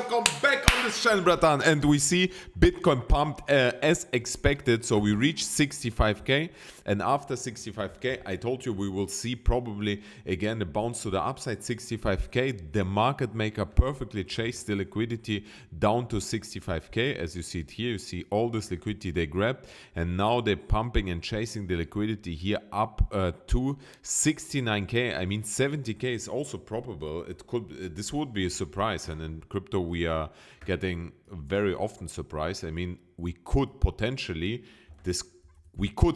welcome back on this channel, bratan. And we see Bitcoin pumped as expected. So we reached 65k, and after 65k, I told you we will see probably again a bounce to the upside. 65k, the market maker perfectly chased the liquidity down to 65k. As you see it here, you see all this liquidity they grabbed, and now they're pumping and chasing the liquidity here up to 69k. I mean 70k is also probable. It could, this would be a surprise, and in crypto we are getting very often surprised. I mean, we could potentially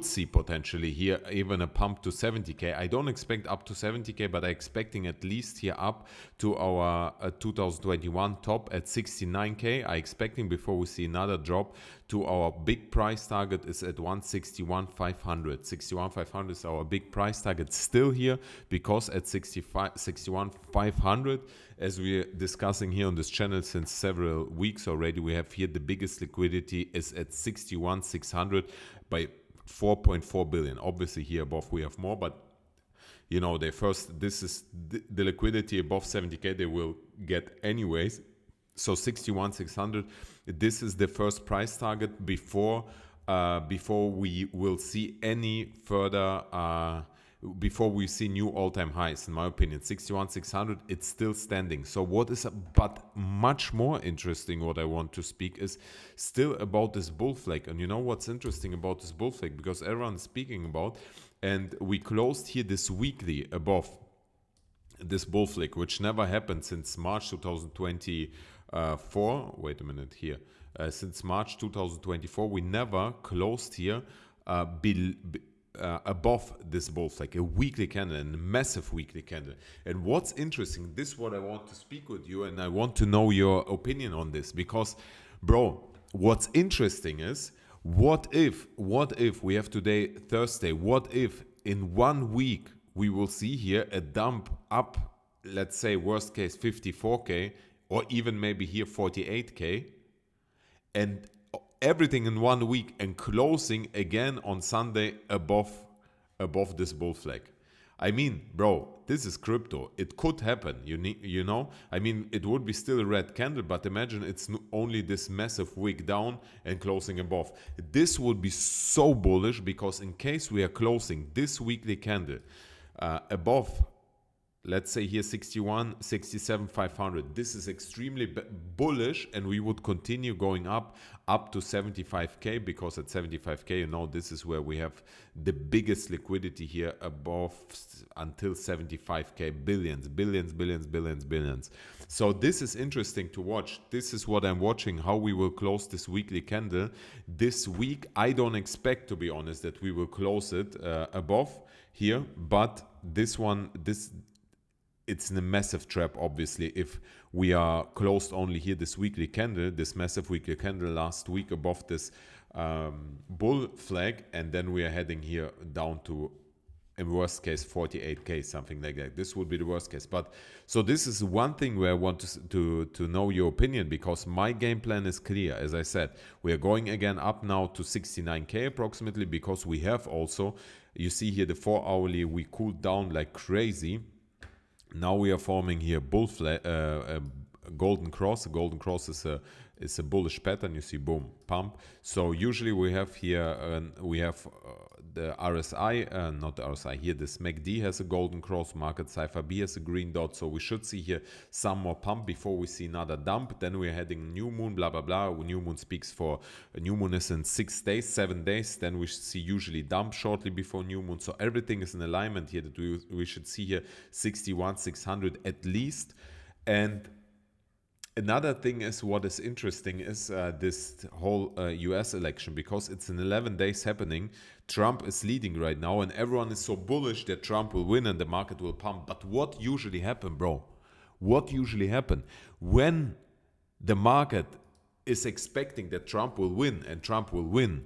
see potentially here even a pump to 70k. I don't expect up to 70k, but I'm expecting at least here up to our 2021 top at 69k. I'm expecting before we see another drop to our big price target is at 161,500. 61,500 is our big price target still here, because at 61,500, as we're discussing here on this channel since several weeks already, we have here the biggest liquidity is at 61,600 by 4.4 billion. Obviously here above we have more, but you know, they first, this is the liquidity above 70k they will get anyways. So 61,600, this is the first price target before we will see any further before we see new all-time highs. In my opinion, 61,600, it's still standing. So what is, but much more interesting, what I want to speak is still about this bull flag. And you know what's interesting about this bull flag, because everyone's speaking about, and we closed here this weekly above this bull flag, which never happened since March 2024. Wait a minute here. Since March 2024, we never closed here above this bull flag, a weekly candle, and a massive weekly candle. And what's interesting, this is what I want to speak with you, and I want to know your opinion on this, because bro, what's interesting is, what if we have today Thursday, what if in 1 week we will see here a dump up, let's say worst case 54k, or even maybe here 48k, and everything in 1 week, and closing again on Sunday above this bull flag. I mean, bro, this is crypto. It could happen. You know. I mean, it would be still a red candle, but imagine it's only this massive wick down and closing above. This would be so bullish, because in case we are closing this weekly candle above, let's say here 61, 67, 500. This is extremely bullish, and we would continue going up to 75k, because at 75k, you know, this is where we have the biggest liquidity here above until 75k, billions. So this is interesting to watch. This is what I'm watching, how we will close this weekly candle this week. I don't expect, to be honest, that we will close it above here, but this one, it's in a massive trap, obviously, if we are closed only here this weekly candle, this massive weekly candle last week above this bull flag, and then we are heading here down to, in worst case, 48k, something like that. This would be the worst case. But so this is one thing where I want to know your opinion, because my game plan is clear. As I said, we are going again up now to 69k approximately, because we have also, you see here the 4 hourly, we cooled down like crazy. Now we are forming here bull flag, golden cross. A golden cross is a bullish pattern. You see, boom, pump. So usually we have here the RSI, not the RSI here. This MACD has a golden cross. Market Cipher B has a green dot. So we should see here some more pump before we see another dump. Then we're heading new moon, blah blah blah. New moon speaks for new moon is in 6 days, 7 days. Then we see usually dump shortly before new moon. So everything is in alignment here, that we should see here 61,600 at least. And another thing is, what is interesting is this whole US election, because it's in 11 days happening. Trump is leading right now, and everyone is so bullish that Trump will win and the market will pump. But what usually happens, bro? What usually happens when the market is expecting that Trump will win, and Trump will win?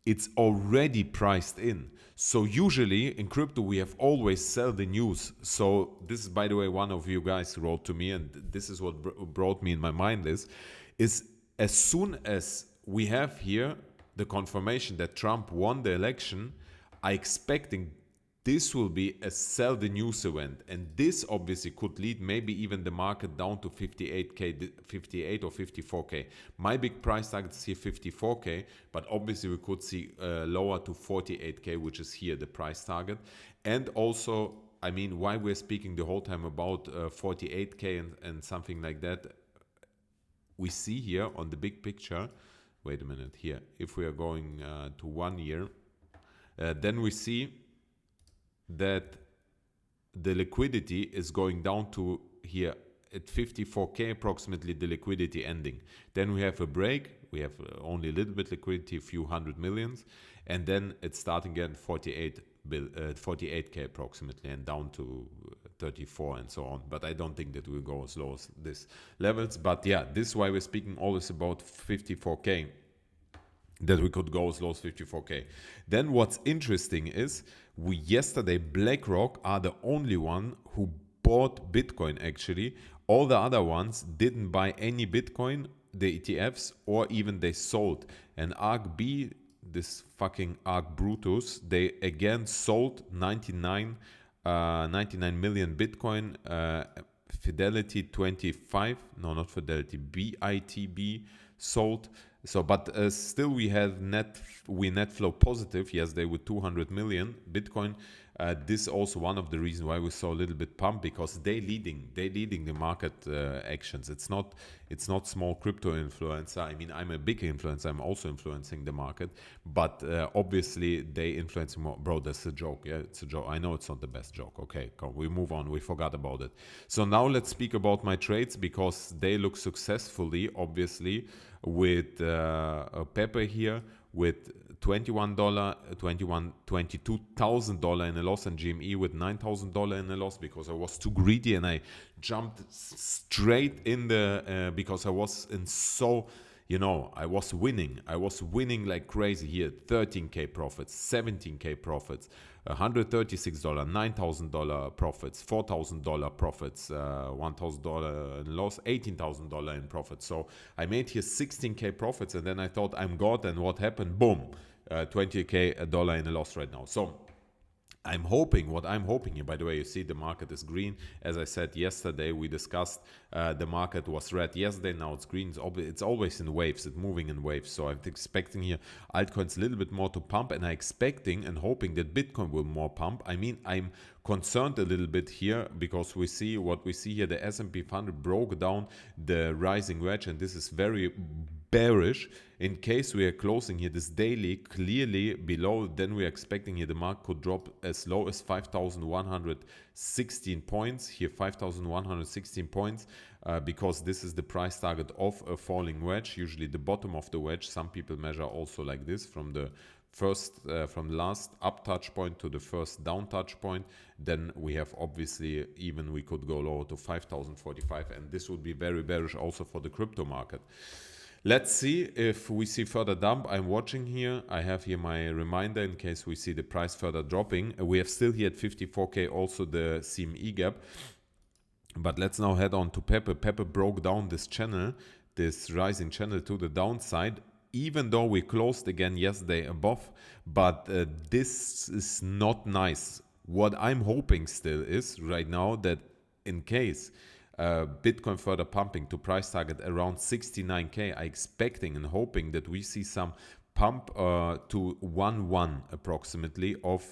It's already priced in. So usually in crypto we have always sell the news. So this is, by the way, one of you guys wrote to me, and this is what brought me in my mind is as soon as we have here the confirmation that Trump won the election, I expecting this will be a sell the news event, and this obviously could lead maybe even the market down to 58k, 58 or 54k. My big price target is here 54k, but obviously we could see lower to 48k, which is here the price target. And also, I mean, why we're speaking the whole time about 48k and something like that, we see here on the big picture, wait a minute here, if we are going to 1 year, then we see that the liquidity is going down to here at 54k approximately, the liquidity ending. Then we have a break, we have only a little bit liquidity, a few hundred millions, and then it's starting again 48k approximately, and down to 34 and so on. But I don't think that we'll go as low as this levels. But yeah, this is why we're speaking always about 54k, that we could go as low as 54k. Then what's interesting is yesterday BlackRock are the only one who bought Bitcoin actually. All the other ones didn't buy any Bitcoin, the ETFs, or even they sold. And ARK-B, this fucking ARK Brutus, they again sold 99 million Bitcoin. Fidelity 25, no, not Fidelity, BITB sold. So, but still we have net flow positive yesterday with 200 million Bitcoin. This is also one of the reasons why we saw a little bit pump, because they leading the market actions. It's not small crypto influencer. I mean, I'm a big influencer. I'm also influencing the market, but obviously they influence more. Bro, that's a joke. Yeah, it's a joke. I know it's not the best joke. Okay, come, we move on. We forgot about it. So now let's speak about my trades, because they look successfully, obviously, with PEPE here with $22,000 in a loss, and GME with $9,000 in a loss, because I was too greedy and I jumped straight in the because I was in so, you know, I was winning like crazy here. 13k profits, 17k profits, $136, $9,000 profits, $4,000 profits, $1,000 in loss, $18,000 in profits. So I made here 16k profits, and then I thought I'm God, and what happened? Boom, $20k dollar in a loss right now. So I'm hoping, what I'm hoping here, by the way, you see the market is green. As I said yesterday, we discussed the market was red yesterday, now it's green. It's always in waves, it's moving in waves. So I'm expecting here altcoins a little bit more to pump, and I'm expecting and hoping that Bitcoin will more pump. I mean, I'm concerned a little bit here, because we see what we see here. The S&P 500 broke down the rising wedge, and this is very bearish. In case we are closing here this daily clearly below, then we are expecting here the market could drop as low as 5,116 points here, 5,116 points, because this is the price target of a falling wedge, usually the bottom of the wedge. Some people measure also like this, from the first from the last up touch point to the first down touch point. Then we have obviously, even we could go lower to 5,045, and this would be very bearish also for the crypto market. Let's see if we see further dump. I'm watching here. I have here my reminder in case we see the price further dropping. We have still here at 54k also the CME gap. But let's now head on to PEPE. PEPE broke down this channel, this rising channel, to the downside, even though we closed again yesterday above. But this is not nice. What I'm hoping still is right now that in case Bitcoin further pumping to price target around 69k, I expecting and hoping that we see some pump to 1.1 approximately of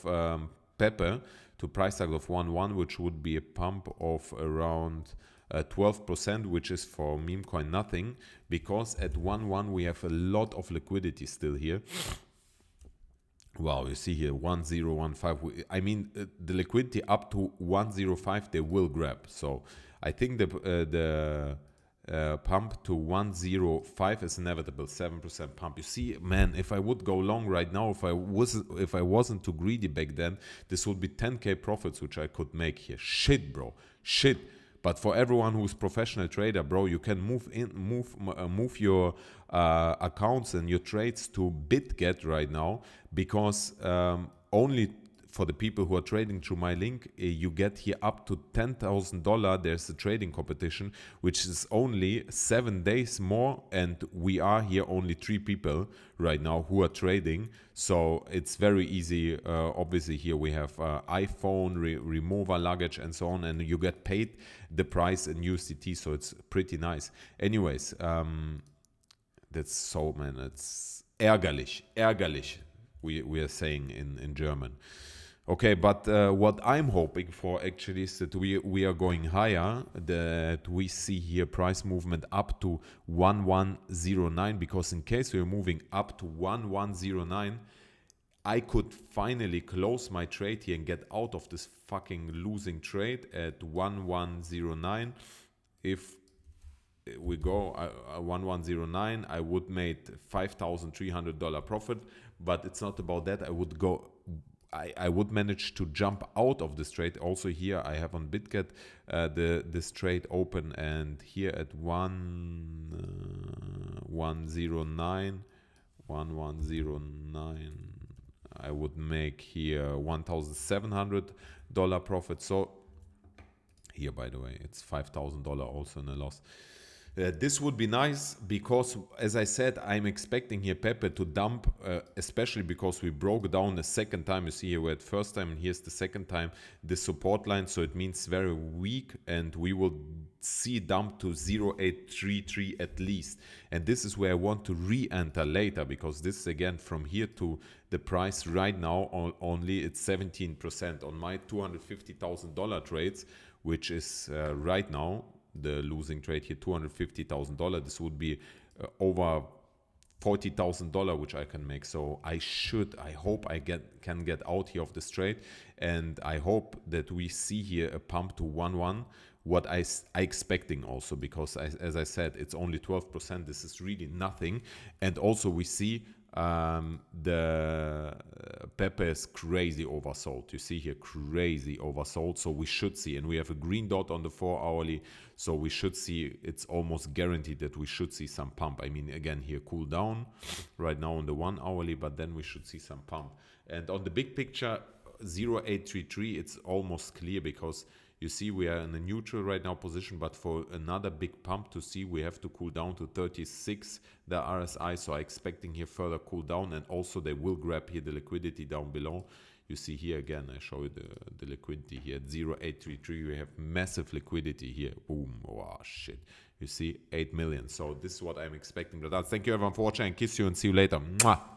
PEPE to price target of 1.1, which would be a pump of around 12%, which is for meme coin nothing, because at 1.1 we have a lot of liquidity still here. Wow, you see here 1015. I mean, the liquidity up to 105 they will grab. So I think the pump to 105 is inevitable. 7% pump. You see, man, if I would go long right now, if I wasn't too greedy back then, this would be 10k profits which I could make here. Shit, bro, shit. But for everyone who's professional trader, bro, you can move your accounts and your trades to Bitget right now, because only for the people who are trading through my link, you get here up to $10,000. There's a trading competition, which is only 7 days more, and we are here only 3 people right now who are trading. So it's very easy. Obviously here we have iPhone, remover, luggage, and so on, and you get paid the price in USDT, so it's pretty nice. Anyways, that's so, man, it's ärgerlich, we are saying in German. Okay, but what I'm hoping for actually is that we are going higher, that we see here price movement up to 1109, because in case we're moving up to 1109, I could finally close my trade here and get out of this fucking losing trade at 1109. If we go 1109, I would made $5,300 profit, but it's not about that. I would manage to jump out of this trade. Also here I have on Bitget this trade open, and here at 1109 I would make here $1,700 profit. So here, by the way, it's $5,000 also in a loss. This would be nice because, as I said, I'm expecting here PEPE to dump, especially because we broke down the second time. You see here we're at first time, and here's the second time, the support line. So it means very weak, and we will see dump to 0.833 at least. And this is where I want to re-enter later, because this is again from here to the price right now, only it's 17% on my $250,000 trades, which is right now the losing trade here, $250,000. This would be over $40,000, which I can make. So I hope I can get out here of this trade, and I hope that we see here a pump to 1.1. What I expecting also, because as I said, it's only 12%. This is really nothing. And also we see the PEPE is crazy oversold. You see here, crazy oversold. So we should see, and we have a green dot on the 4 hourly. So we should see, it's almost guaranteed that we should see some pump. I mean, again, here cool down right now on the 1 hourly, but then we should see some pump. And on the big picture, 0.833, it's almost clear, because you see we are in a neutral right now position, but for another big pump to see, we have to cool down to 36, the RSI. So I'm expecting here further cool down, and also they will grab here the liquidity down below. You see here again, I show you the liquidity here at 0.833. We have massive liquidity here. Boom. Oh, shit. You see 8 million. So this is what I'm expecting. But thank you everyone for watching, and kiss you and see you later. Mwah.